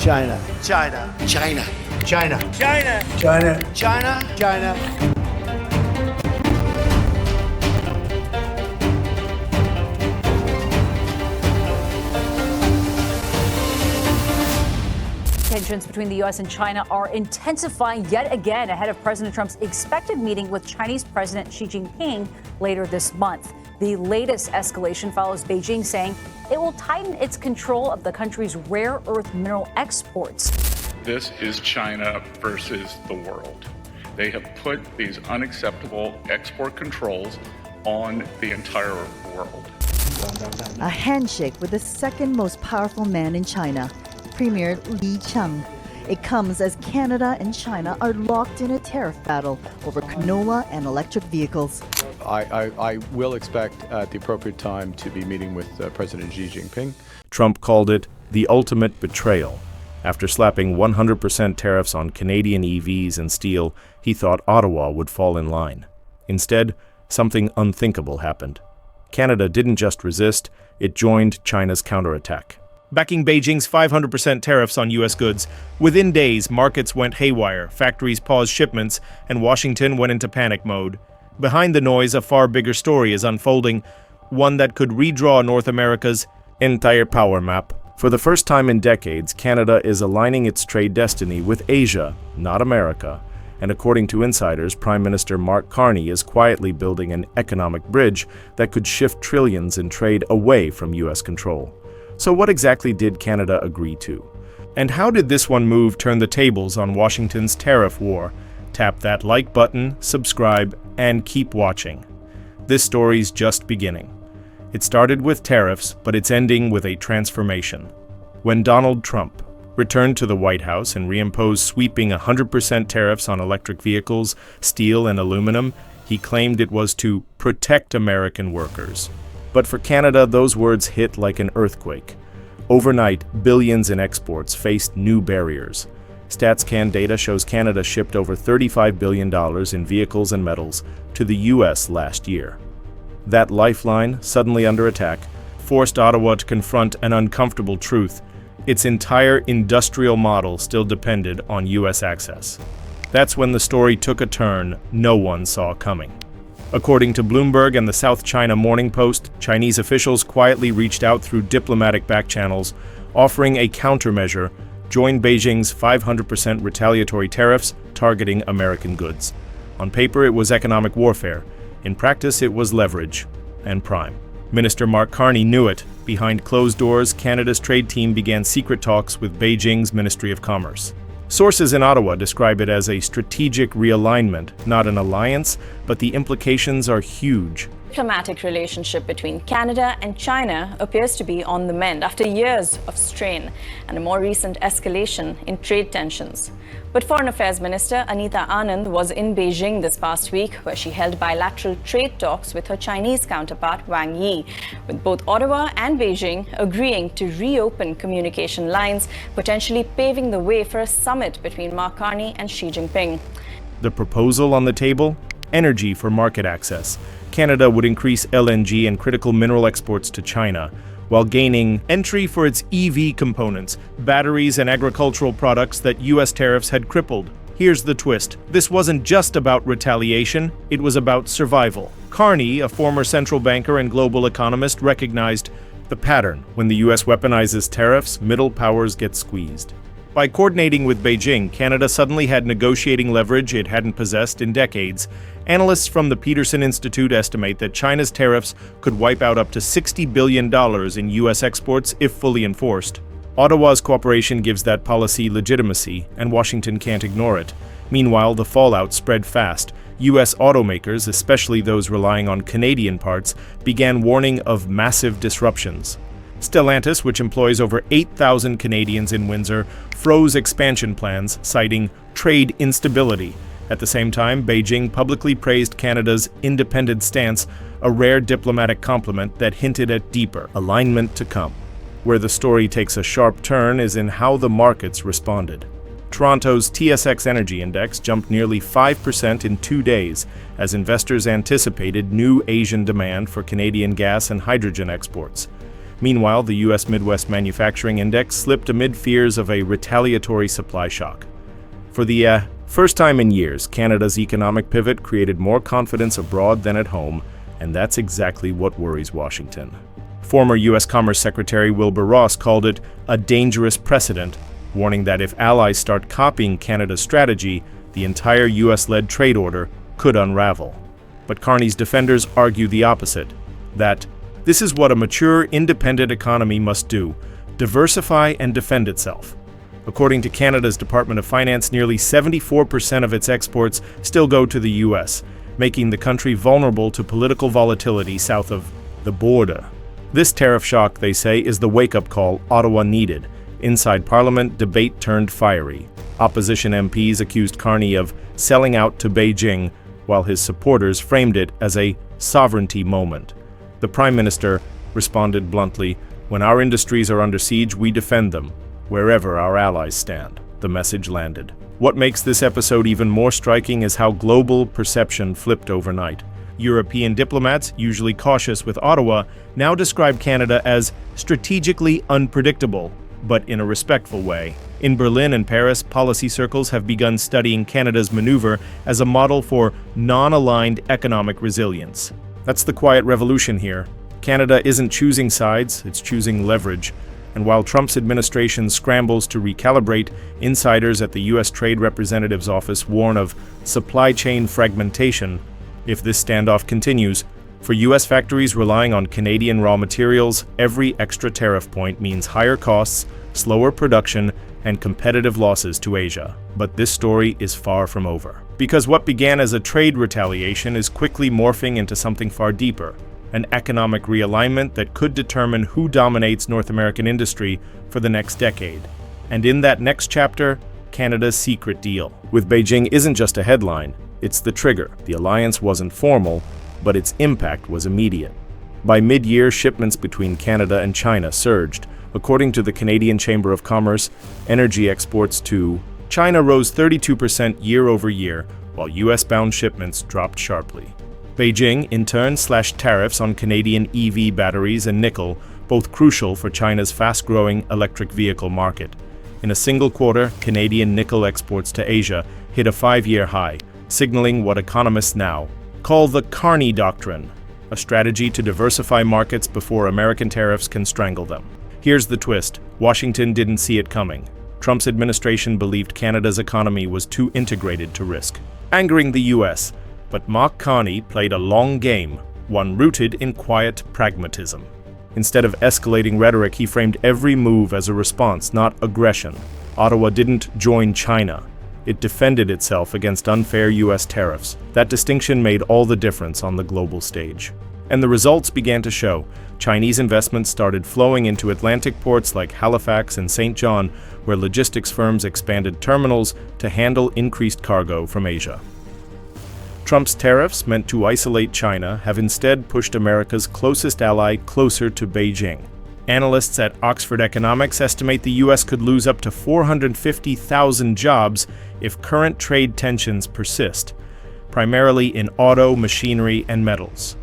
China. China. China. China. China. China. China. China. Tensions between the U.S. and China are intensifying yet again ahead of President Trump's expected meeting with Chinese President Xi Jinping later this month. The latest escalation follows Beijing saying it will tighten its control of the country's rare earth mineral exports. This is China versus the world. They have put these unacceptable export controls on the entire world. A handshake with the second most powerful man in China, Premier Li Qiang. It comes as Canada and China are locked in a tariff battle over canola and electric vehicles. I will expect at the appropriate time to be meeting with President Xi Jinping. Trump called it the ultimate betrayal. After slapping 100% tariffs on Canadian EVs and steel, he thought Ottawa would fall in line. Instead, something unthinkable happened. Canada didn't just resist, it joined China's counterattack. Backing Beijing's 500% tariffs on U.S. goods, within days, markets went haywire, factories paused shipments, and Washington went into panic mode. Behind the noise, a far bigger story is unfolding, one that could redraw North America's entire power map. For the first time in decades, Canada is aligning its trade destiny with Asia, not America. And according to insiders, Prime Minister Mark Carney is quietly building an economic bridge that could shift trillions in trade away from U.S. control. So what exactly did Canada agree to? And how did this one move turn the tables on Washington's tariff war? Tap that like button, subscribe, and keep watching. This story's just beginning. It started with tariffs, but it's ending with a transformation. When Donald Trump returned to the White House and reimposed sweeping 100% tariffs on electric vehicles, steel, and aluminum, he claimed it was to protect American workers. But for Canada, those words hit like an earthquake. Overnight, billions in exports faced new barriers. StatsCan data shows Canada shipped over $35 billion in vehicles and metals to the U.S. last year. That lifeline, suddenly under attack, forced Ottawa to confront an uncomfortable truth. Its entire industrial model still depended on U.S. access. That's when the story took a turn no one saw coming. According to Bloomberg and the South China Morning Post, Chinese officials quietly reached out through diplomatic back channels, offering a countermeasure: join Beijing's 500% retaliatory tariffs targeting American goods. On paper, it was economic warfare. In practice, it was leverage and prime. Minister Mark Carney knew it. Behind closed doors, Canada's trade team began secret talks with Beijing's Ministry of Commerce. Sources in Ottawa describe it as a strategic realignment, not an alliance, but the implications are huge. Diplomatic relationship between Canada and China appears to be on the mend after years of strain and a more recent escalation in trade tensions. But Foreign Affairs Minister Anita Anand was in Beijing this past week, where she held bilateral trade talks with her Chinese counterpart Wang Yi, with both Ottawa and Beijing agreeing to reopen communication lines, potentially paving the way for a summit between Mark Carney and Xi Jinping. The proposal on the table? Energy for market access. Canada would increase LNG and critical mineral exports to China, while gaining entry for its EV components, batteries and agricultural products that U.S. tariffs had crippled. Here's the twist. This wasn't just about retaliation, it was about survival. Carney, a former central banker and global economist, recognized the pattern. When the U.S. weaponizes tariffs, middle powers get squeezed. By coordinating with Beijing, Canada suddenly had negotiating leverage it hadn't possessed in decades. Analysts from the Peterson Institute estimate that China's tariffs could wipe out up to $60 billion in U.S. exports if fully enforced. Ottawa's cooperation gives that policy legitimacy, and Washington can't ignore it. Meanwhile, the fallout spread fast. U.S. automakers, especially those relying on Canadian parts, began warning of massive disruptions. Stellantis, which employs over 8,000 Canadians in Windsor, froze expansion plans, citing trade instability. At the same time, Beijing publicly praised Canada's independent stance, a rare diplomatic compliment that hinted at deeper alignment to come. Where the story takes a sharp turn is in how the markets responded. Toronto's TSX Energy Index jumped nearly 5% in 2 days as investors anticipated new Asian demand for Canadian gas and hydrogen exports. Meanwhile, the U.S. Midwest Manufacturing Index slipped amid fears of a retaliatory supply shock. For the first time in years, Canada's economic pivot created more confidence abroad than at home, and that's exactly what worries Washington. Former U.S. Commerce Secretary Wilbur Ross called it a dangerous precedent, warning that if allies start copying Canada's strategy, the entire U.S.-led trade order could unravel. But Carney's defenders argue the opposite, that this is what a mature, independent economy must do: diversify and defend itself. According to Canada's Department of Finance, nearly 74% of its exports still go to the U.S., making the country vulnerable to political volatility south of the border. This tariff shock, they say, is the wake-up call Ottawa needed. Inside Parliament, debate turned fiery. Opposition MPs accused Carney of selling out to Beijing, while his supporters framed it as a sovereignty moment. The Prime Minister responded bluntly, "When our industries are under siege, we defend them, wherever our allies stand." The message landed. What makes this episode even more striking is how global perception flipped overnight. European diplomats, usually cautious with Ottawa, now describe Canada as strategically unpredictable, but in a respectful way. In Berlin and Paris, policy circles have begun studying Canada's maneuver as a model for non-aligned economic resilience. That's the quiet revolution here. Canada isn't choosing sides, it's choosing leverage. And while Trump's administration scrambles to recalibrate, insiders at the U.S. Trade Representative's office warn of supply chain fragmentation if this standoff continues. For U.S. factories relying on Canadian raw materials, every extra tariff point means higher costs, slower production, and competitive losses to Asia. But this story is far from over. Because what began as a trade retaliation is quickly morphing into something far deeper, an economic realignment that could determine who dominates North American industry for the next decade. And in that next chapter, Canada's secret deal with Beijing isn't just a headline, it's the trigger. The alliance wasn't formal, but its impact was immediate. By mid-year, shipments between Canada and China surged. According to the Canadian Chamber of Commerce, energy exports to China rose 32% year over year, while US-bound shipments dropped sharply. Beijing, in turn, slashed tariffs on Canadian EV batteries and nickel, both crucial for China's fast-growing electric vehicle market. In a single quarter, Canadian nickel exports to Asia hit a 5-year high, signaling what economists now call the Carney Doctrine, a strategy to diversify markets before American tariffs can strangle them. Here's the twist: Washington didn't see it coming. Trump's administration believed Canada's economy was too integrated to risk, angering the U.S., but Mark Carney played a long game, one rooted in quiet pragmatism. Instead of escalating rhetoric, he framed every move as a response, not aggression. Ottawa didn't join China. It defended itself against unfair U.S. tariffs. That distinction made all the difference on the global stage. And the results began to show. Chinese investments started flowing into Atlantic ports like Halifax and St. John, where logistics firms expanded terminals to handle increased cargo from Asia. Trump's tariffs, meant to isolate China, have instead pushed America's closest ally closer to Beijing. Analysts at Oxford Economics estimate the U.S. could lose up to 450,000 jobs if current trade tensions persist, primarily in auto, machinery, and metals.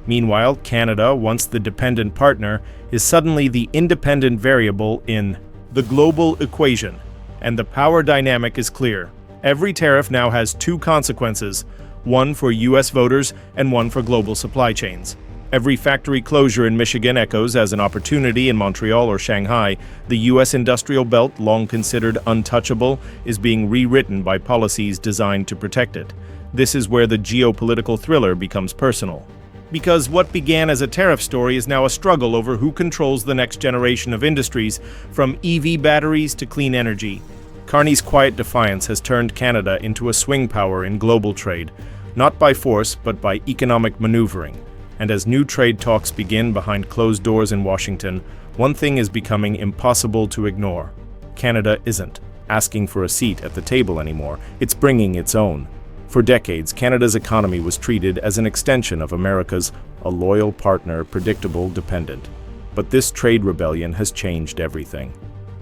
Meanwhile, Canada, once the dependent partner, is suddenly the independent variable in the global equation, and the power dynamic is clear. Every tariff now has two consequences, one for U.S. voters and one for global supply chains. Every factory closure in Michigan echoes as an opportunity in Montreal or Shanghai. The U.S. industrial belt, long considered untouchable, is being rewritten by policies designed to protect it. This is where the geopolitical thriller becomes personal. Because what began as a tariff story is now a struggle over who controls the next generation of industries, from EV batteries to clean energy. Carney's quiet defiance has turned Canada into a swing power in global trade, not by force but by economic maneuvering. And as new trade talks begin behind closed doors in Washington, one thing is becoming impossible to ignore. Canada isn't asking for a seat at the table anymore, it's bringing its own. For decades, Canada's economy was treated as an extension of America's, a loyal partner, predictable, dependent. But this trade rebellion has changed everything.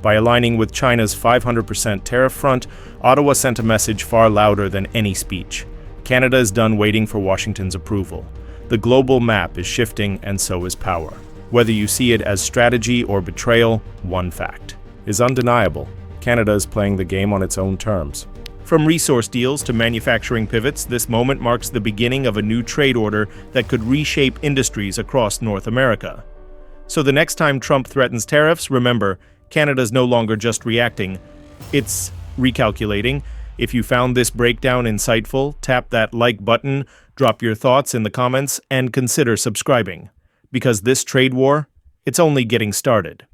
By aligning with China's 500% tariff front, Ottawa sent a message far louder than any speech. Canada is done waiting for Washington's approval. The global map is shifting, and so is power. Whether you see it as strategy or betrayal, one fact is undeniable. Canada is playing the game on its own terms. From resource deals to manufacturing pivots, this moment marks the beginning of a new trade order that could reshape industries across North America. So the next time Trump threatens tariffs, remember, Canada's no longer just reacting, it's recalculating. If you found this breakdown insightful, tap that like button, drop your thoughts in the comments, and consider subscribing. Because this trade war, it's only getting started.